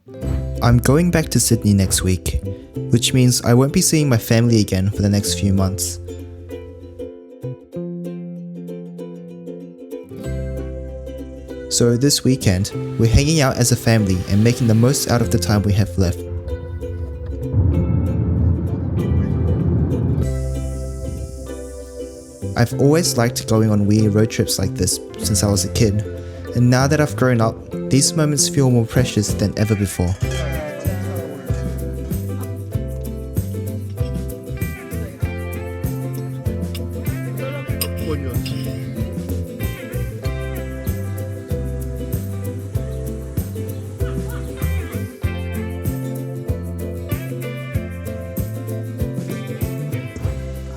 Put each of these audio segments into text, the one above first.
I'm going back to Sydney next week, which means I won't be seeing my family again for the next few months. So this weekend, we're hanging out as a family and making the most out of the time we have left. I've always liked going on weird road trips like this since I was a kid, and now that I've grown up, these moments feel more precious than ever before.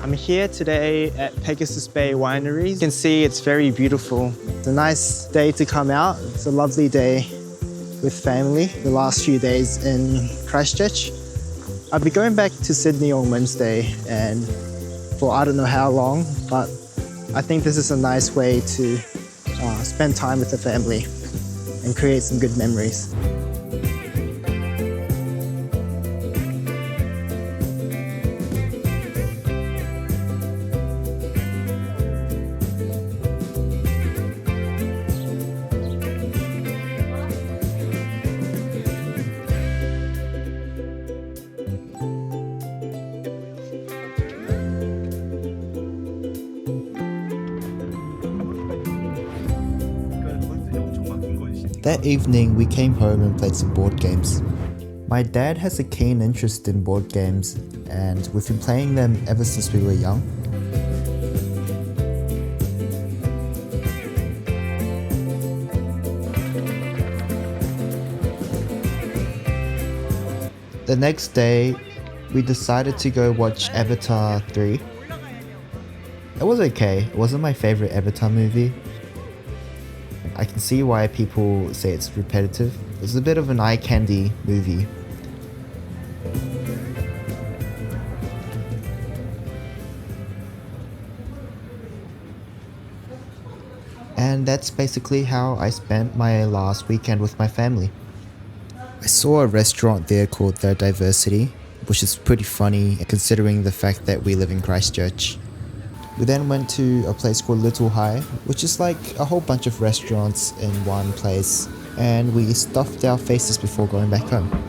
I'm here today at Pegasus Bay Winery. You can see it's very beautiful. It's a nice day to come out. It's a lovely day with family the last few days in Christchurch. I'll be going back to Sydney on Wednesday and for I don't know how long, but I think this is a nice way to spend time with the family and create some good memories. That evening, we came home and played some board games. My dad has a keen interest in board games, and we've been playing them ever since we were young. The next day, we decided to go watch Avatar 3. It was okay. It wasn't my favorite Avatar movie. I can see why people say it's repetitive. It's a bit of an eye candy movie. And that's basically how I spent my last weekend with my family. I saw a restaurant there called The Diversity, which is pretty funny considering the fact that we live in Christchurch. We then went to a place called Little Hai, which is like a whole bunch of restaurants in one place, and we stuffed our faces before going back home.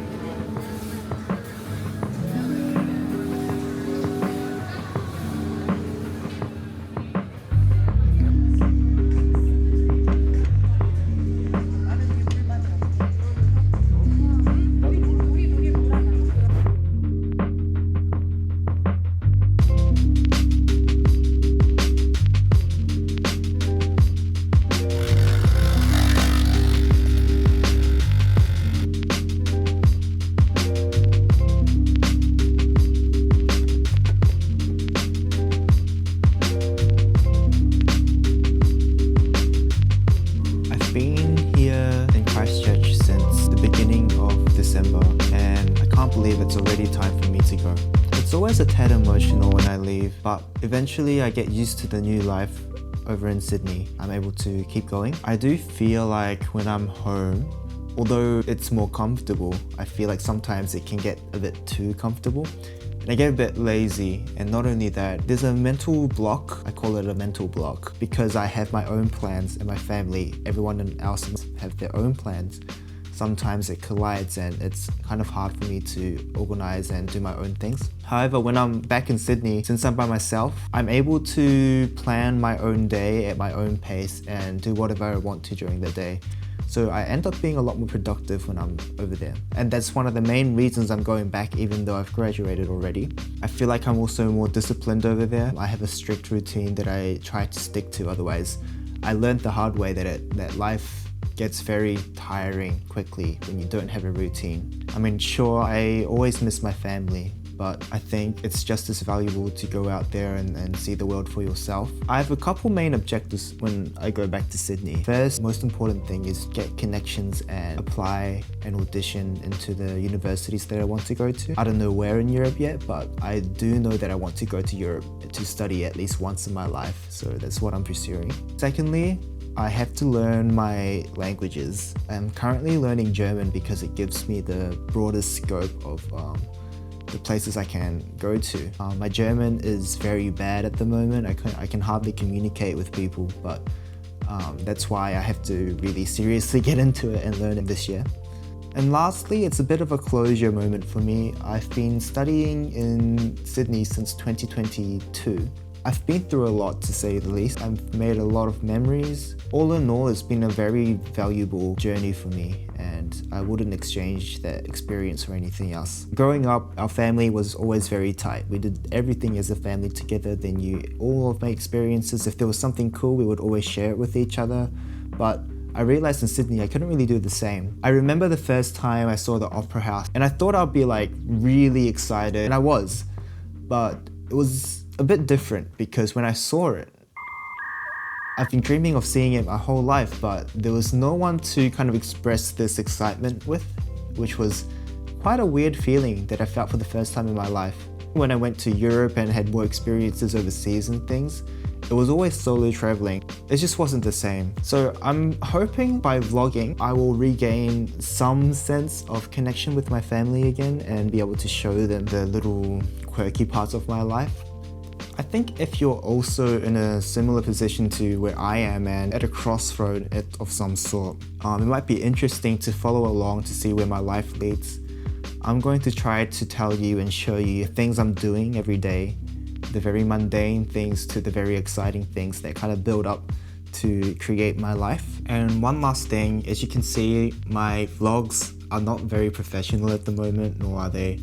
It's already time for me to go. It's always a tad emotional when I leave, but eventually I get used to the new life over in Sydney. I'm able to keep going. I do feel like when I'm home, although it's more comfortable, I feel like sometimes it can get a bit too comfortable. And I get a bit lazy, and not only that, there's a mental block. I call it a mental block because I have my own plans and my family, everyone else have their own plans. Sometimes it collides and it's kind of hard for me to organize and do my own things. However, when I'm back in Sydney, since I'm by myself, I'm able to plan my own day at my own pace and do whatever I want to during the day. So I end up being a lot more productive when I'm over there. And that's one of the main reasons I'm going back even though I've graduated already. I feel like I'm also more disciplined over there. I have a strict routine that I try to stick to, otherwise I learned the hard way that life gets very tiring quickly when you don't have a routine. I mean, sure, I always miss my family, but I think it's just as valuable to go out there and see the world for yourself. I have a couple main objectives when I go back to Sydney. First, most important thing is get connections and apply and audition into the universities that I want to go to. I don't know where in Europe yet, but I do know that I want to go to Europe to study at least once in my life, so that's what I'm pursuing. Secondly, I have to learn my languages. I'm currently learning German because it gives me the broadest scope of the places I can go to. My German is very bad at the moment. I can hardly communicate with people, but that's why I have to really seriously get into it and learn it this year. And lastly, it's a bit of a closure moment for me. I've been studying in Sydney since 2022. I've been through a lot, to say the least. I've made a lot of memories. All in all, it's been a very valuable journey for me, and I wouldn't exchange that experience for anything else. Growing up, our family was always very tight. We did everything as a family together. They knew all of my experiences. If there was something cool, we would always share it with each other. But I realized in Sydney I couldn't really do the same. I remember the first time I saw the Opera House, and I thought I'd be like really excited, and I was. But it was a bit different because when I saw it, I've been dreaming of seeing it my whole life, but there was no one to kind of express this excitement with, which was quite a weird feeling that I felt for the first time in my life. When I went to Europe and had more experiences overseas and things, it was always solo traveling. It just wasn't the same. So I'm hoping by vlogging, I will regain some sense of connection with my family again and be able to show them the little quirky parts of my life. I think if you're also in a similar position to where I am and at a crossroad of some sort, it might be interesting to follow along to see where my life leads. I'm going to try to tell you and show you things I'm doing every day, the very mundane things to the very exciting things that kind of build up to create my life. And one last thing, as you can see, my vlogs are not very professional at the moment, nor are they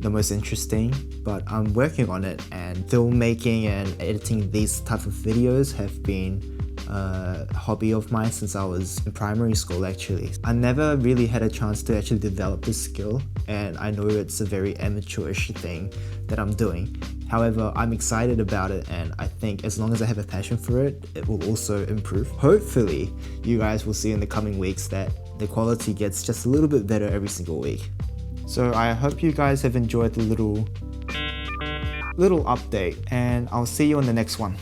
the most interesting, but I'm working on it, and filmmaking and editing these type of videos have been a hobby of mine since I was in primary school actually. I never really had a chance to actually develop this skill, and I know it's a very amateurish thing that I'm doing. However, I'm excited about it, and I think as long as I have a passion for it, it will also improve. Hopefully, you guys will see in the coming weeks that the quality gets just a little bit better every single week. So I hope you guys have enjoyed the little update, and I'll see you on the next one.